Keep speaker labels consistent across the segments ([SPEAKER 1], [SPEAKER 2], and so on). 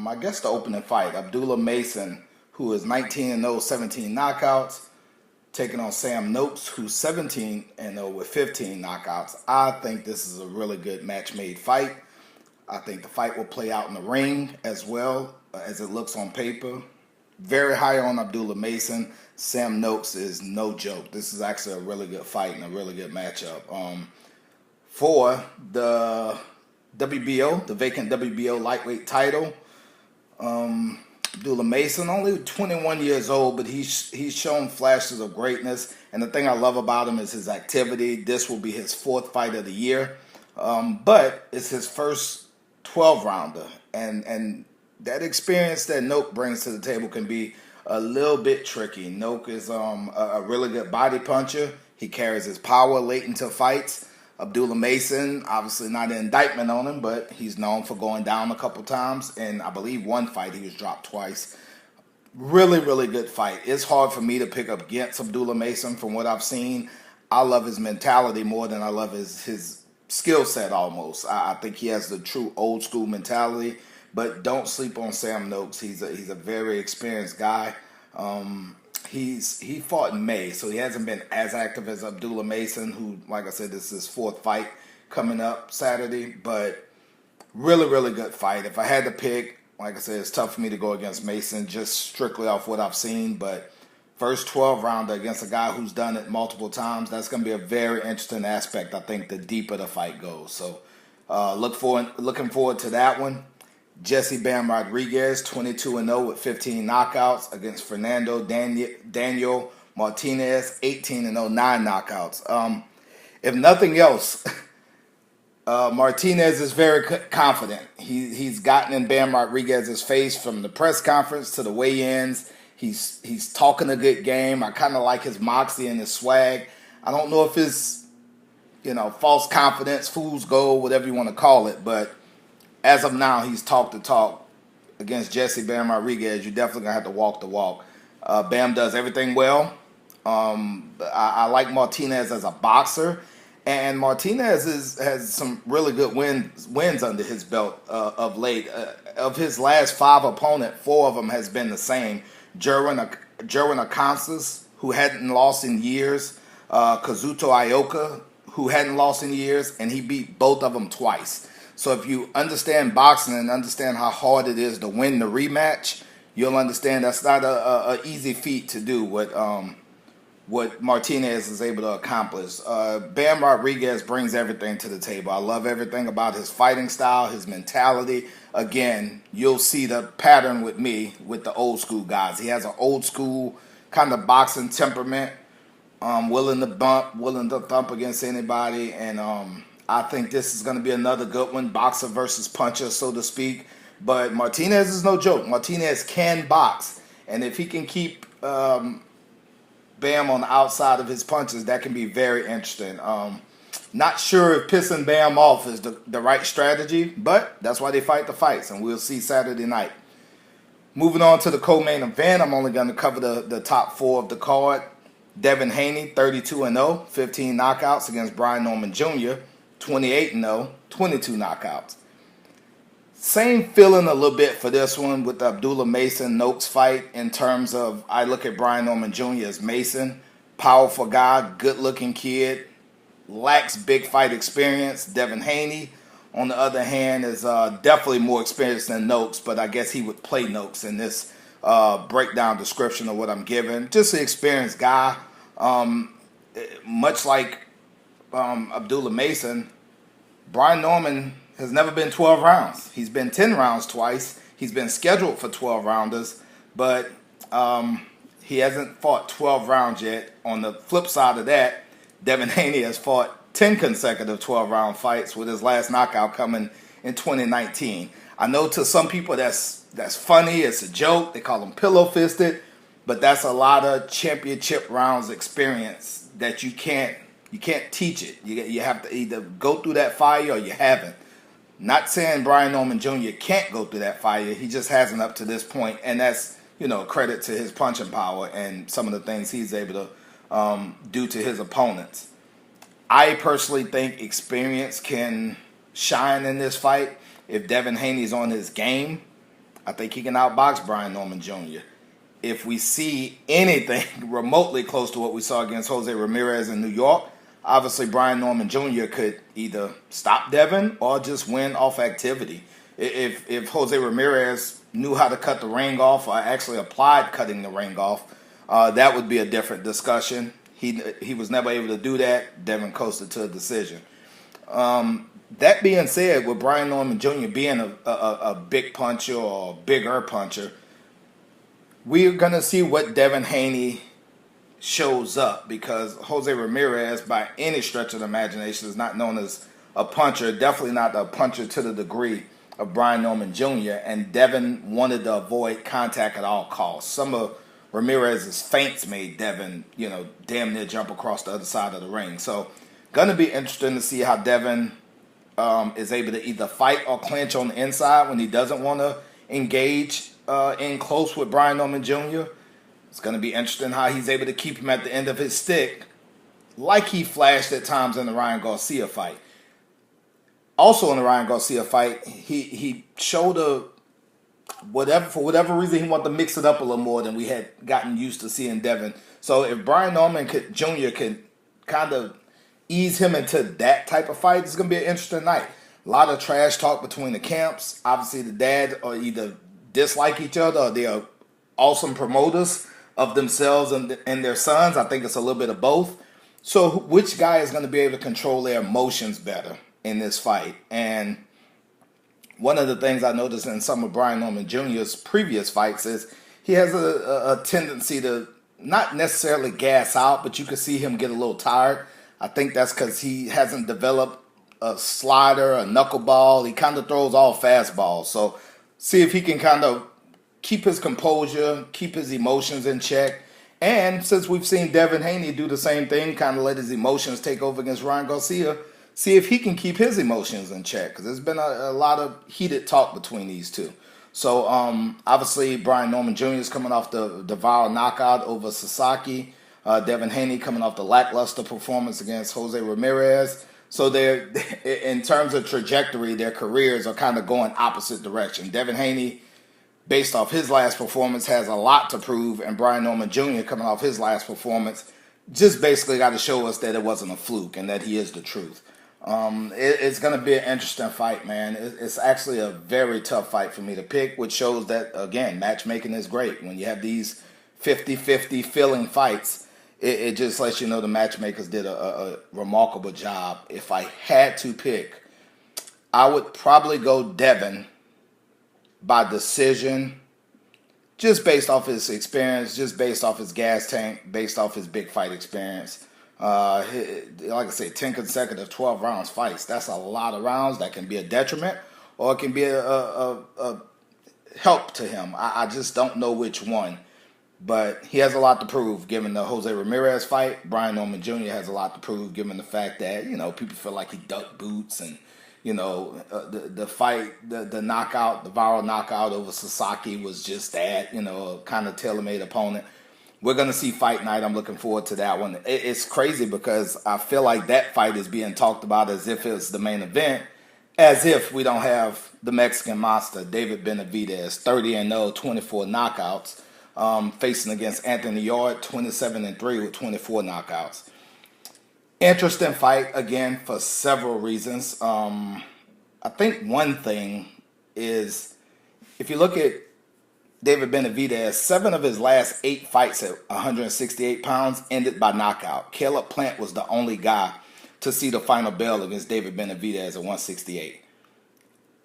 [SPEAKER 1] I guess the opening fight, Abdullah Mason, who is 19-0, 17 knockouts, taking on Sam Noakes, who's 17-0 with 15 knockouts. I think this is a really good match-made fight. I think the fight will play out in the ring as well as it looks on paper. Very high on Abdullah Mason. Sam Noakes is no joke. This is actually a really good fight and a really good matchup. For the WBO, the vacant WBO lightweight title, Abdullah Mason, only 21 years old, but he's shown flashes of greatness. And the thing I love about him is his activity. This will be his fourth fight of the year, but it's his first 12-rounder. And that experience that Noakes brings to the table can be a little bit tricky. Noakes is a really good body puncher. He carries his power late into fights. Abdullah Mason, obviously not an indictment on him, but he's known for going down a couple times. And I believe one fight he was dropped twice. Really, really good fight. It's hard for me to pick up against Abdullah Mason from what I've seen. I love his mentality more than I love his skill set almost. I think he has the true old school mentality. But don't sleep on Sam Noakes. He's a very experienced guy. He fought in May, so he hasn't been as active as Abdullah Mason, who, like I said, this is his fourth fight coming up Saturday. But really, really good fight. If I had to pick, like I said, it's tough for me to go against Mason just strictly off what I've seen. But first 12-rounder against a guy who's done it multiple times, that's going to be a very interesting aspect, I think, the deeper the fight goes. So looking forward to that one. Jesse Bam Rodriguez, 22-0 with 15 knockouts against Fernando Daniel Martinez, 18-0, 9 knockouts. If nothing else, Martinez is very confident. He's gotten in Bam Rodriguez's face from the press conference to the weigh-ins. He's talking a good game. I kind of like his moxie and his swag. I don't know if it's, false confidence, fool's gold, whatever you want to call it, but as of now, he's talked the talk. Against Jesse Bam Rodriguez, you're definitely going to have to walk the walk. Bam does everything well. I like Martinez as a boxer. And Martinez has some really good wins under his belt of late. Of his last 5 opponents, 4 of them has been the same. Jerwin Akansis, who hadn't lost in years. Kazuto Ioka, who hadn't lost in years. And he beat both of them twice. So if you understand boxing and understand how hard it is to win the rematch, you'll understand that's not a easy feat to do what Martinez is able to accomplish. Bam Rodriguez brings everything to the table. I love everything about his fighting style, his mentality. Again, you'll see the pattern with me with the old school guys. He has an old school kind of boxing temperament, willing to bump, willing to thump against anybody, and I think this is going to be another good one, boxer versus puncher, so to speak. But Martinez is no joke. Martinez can box. And if he can keep Bam on the outside of his punches, that can be very interesting. Not sure if pissing Bam off is the right strategy, but that's why they fight the fights, and we'll see Saturday night. Moving on to the co-main event, I'm only going to cover the top 4 of the card. Devin Haney, 32-0, 15 knockouts against Brian Norman Jr., 28-0, 22 knockouts. Same feeling a little bit for this one with the Abdullah Mason-Noakes fight in terms of I look at Brian Norman Jr. as Mason, powerful guy, good-looking kid, lacks big fight experience. Devin Haney, on the other hand, is definitely more experienced than Noakes, but I guess he would play Noakes in this breakdown description of what I'm giving. Just an experienced guy, much like Abdullah Mason. Brian Norman has never been 12 rounds. He's been 10 rounds twice. He's been scheduled for 12 rounders, but he hasn't fought 12 rounds yet. On the flip side of that, Devin Haney has fought 10 consecutive 12-round fights, with his last knockout coming in 2019. I know to some people that's funny. It's a joke. They call him pillow-fisted, but that's a lot of championship rounds experience that you can't teach it. You have to either go through that fire or you haven't. Not saying Brian Norman Jr. can't go through that fire. He just hasn't up to this point, and that's credit to his punching power and some of the things he's able to do to his opponents. I personally think experience can shine in this fight if Devin Haney's on his game. I think he can outbox Brian Norman Jr. If we see anything remotely close to what we saw against Jose Ramirez in New York, obviously Brian Norman Jr. could either stop Devin or just win off activity. If Jose Ramirez knew how to cut the ring off or actually applied cutting the ring off, that would be a different discussion. He was never able to do that. Devin coasted to a decision. That being said, with Brian Norman Jr. being a big puncher or a bigger puncher, we're going to see what Devin Haney shows up, because Jose Ramirez, by any stretch of the imagination, is not known as a puncher, definitely not a puncher to the degree of Brian Norman Jr., and Devin wanted to avoid contact at all costs. Some of Ramirez's feints made Devin, damn near jump across the other side of the ring. So, going to be interesting to see how Devin is able to either fight or clinch on the inside when he doesn't want to engage in close with Brian Norman Jr. It's going to be interesting how he's able to keep him at the end of his stick, like he flashed at times in the Ryan Garcia fight. Also in the Ryan Garcia fight, he showed for whatever reason, he wanted to mix it up a little more than we had gotten used to seeing Devin. So if Brian Norman Jr. could kind of ease him into that type of fight, it's going to be an interesting night. A lot of trash talk between the camps. Obviously, the dads are either dislike each other or they are awesome promoters of themselves and their sons. I think it's a little bit of both. So which guy is going to be able to control their emotions better in this fight? And one of the things I noticed in some of Brian Norman Jr.'s previous fights is he has a tendency to not necessarily gas out, but you can see him get a little tired. I think that's because he hasn't developed a slider, a knuckleball. He kind of throws all fastballs. So see if he can kind of keep his composure, keep his emotions in check. And since we've seen Devin Haney do the same thing, kind of let his emotions take over against Ryan Garcia, see if he can keep his emotions in check, because there's been a lot of heated talk between these two. So obviously Brian Norman Jr. is coming off the viral knockout over Sasaki. Devin Haney coming off the lackluster performance against Jose Ramirez. So they're, in terms of trajectory, their careers are kind of going opposite direction. Devin Haney, based off his last performance, has a lot to prove, and Brian Norman Jr. coming off his last performance just basically got to show us that it wasn't a fluke and that he is the truth. It's going to be an interesting fight, man. It's actually a very tough fight for me to pick, which shows that, again, matchmaking is great. When you have these 50-50 feeling fights, it just lets you know the matchmakers did a remarkable job. If I had to pick, I would probably go Devin by decision, just based off his experience, just based off his gas tank, based off his big fight experience. Like I said, 10 consecutive 12 rounds fights. That's a lot of rounds. That can be a detriment or it can be a help to him. I just don't know which one. But he has a lot to prove given the Jose Ramirez fight. Brian Norman Jr. has a lot to prove given the fact that, people feel like he ducked boots and, the fight, the knockout, the viral knockout over Sasaki was just that, a kind of tailor-made opponent. We're going to see Fight Night. I'm looking forward to that one. It's crazy because I feel like that fight is being talked about as if it's the main event, as if we don't have the Mexican monster, David Benavidez, 30-0, 24 knockouts, facing against Anthony Yarde, 27-3 with 24 knockouts. Interesting fight, again, for several reasons. I think one thing is, if you look at David Benavidez, 7 of his last 8 fights at 168 pounds ended by knockout. Caleb Plant was the only guy to see the final bell against David Benavidez at 168.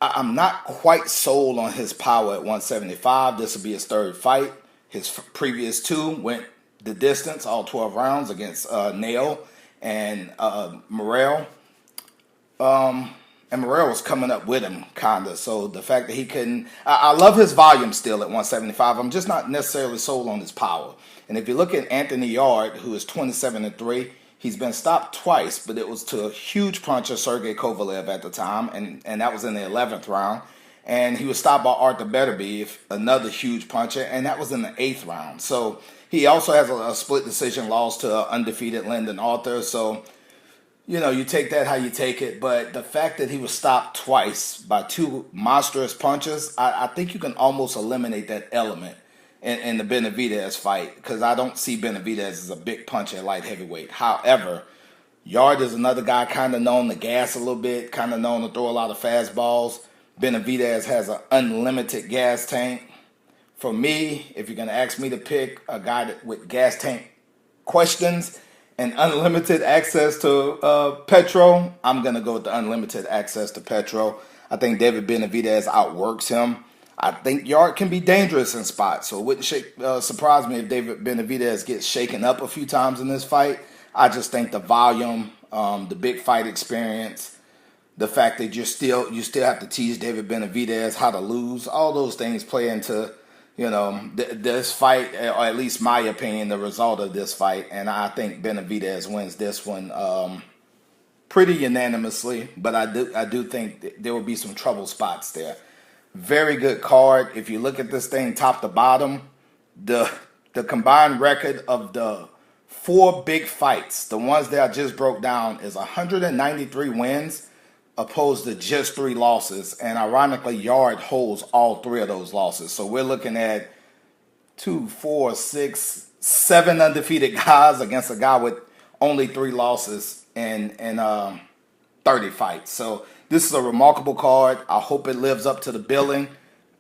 [SPEAKER 1] I'm not quite sold on his power at 175. This will be his 3rd fight. His previous 2 went the distance, all 12 rounds, against Nail and Morrell. And Morrell was coming up with him, kind of. So the fact that he couldn't... I love his volume still at 175. I'm just not necessarily sold on his power. And if you look at Anthony Yarde, who is 27-3, he's been stopped twice, but it was to a huge puncher, Sergey Kovalev, at the time, and that was in the 11th round. And he was stopped by Arthur Beterbiev, another huge puncher, and that was in the 8th round. So he also has a split decision loss to undefeated Lyndon Arthur. So You take that how you take it. But the fact that he was stopped twice by two monstrous punches, I think you can almost eliminate that element in the Benavidez fight because I don't see Benavidez as a big puncher at light heavyweight. However, Yarde is another guy kind of known to gas a little bit, kind of known to throw a lot of fastballs. Benavidez has an unlimited gas tank. For me, if you're going to ask me to pick a guy with gas tank questions and unlimited access to petrol, I'm going to go with the unlimited access to petrol. I think David Benavidez outworks him. I think Yarde can be dangerous in spots, so it wouldn't surprise me if David Benavidez gets shaken up a few times in this fight. I just think the volume, the big fight experience, the fact that you still have to teach David Benavidez how to lose, all those things play into this fight, or at least my opinion, the result of this fight. And I think Benavidez wins this one pretty unanimously. But I do think there will be some trouble spots there. Very good card. If you look at this thing top to bottom, the combined record of the 4 big fights, the ones that I just broke down, is 193 wins opposed to just 3 losses. And ironically, Yarde holds all 3 of those losses. So we're looking at 2, 4, 6, 7 undefeated guys against a guy with only 3 losses in 30 fights. So this is a remarkable card. I hope it lives up to the billing.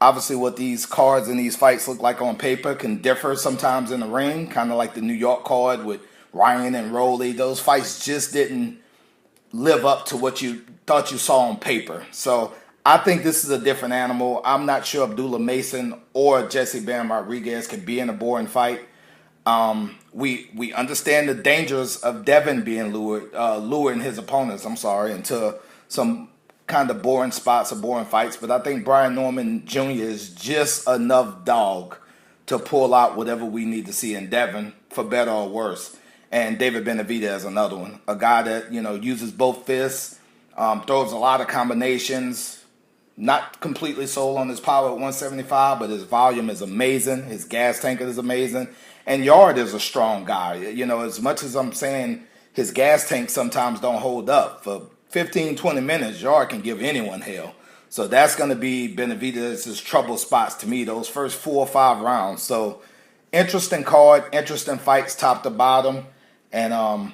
[SPEAKER 1] Obviously, what these cards and these fights look like on paper can differ sometimes in the ring, kind of like the New York card with Ryan and Roley. Those fights just didn't live up to what you thought you saw on paper. So I think this is a different animal. I'm not sure Abdullah Mason or Jesse Bam Rodriguez can be in a boring fight. We understand the dangers of Devin being luring his opponents, into some kind of boring spots or boring fights. But I think Brian Norman Jr. is just enough dog to pull out whatever we need to see in Devin, for better or worse. And David Benavidez, another one, a guy that uses both fists, throws a lot of combinations. Not completely sold on his power at 175, but his volume is amazing. His gas tank is amazing. And Yarde is a strong guy. As much as I'm saying his gas tank sometimes don't hold up, for 15, 20 minutes, Yarde can give anyone hell. So that's going to be Benavidez's trouble spots to me, those first 4 or 5 rounds. So interesting card, interesting fights top to bottom. And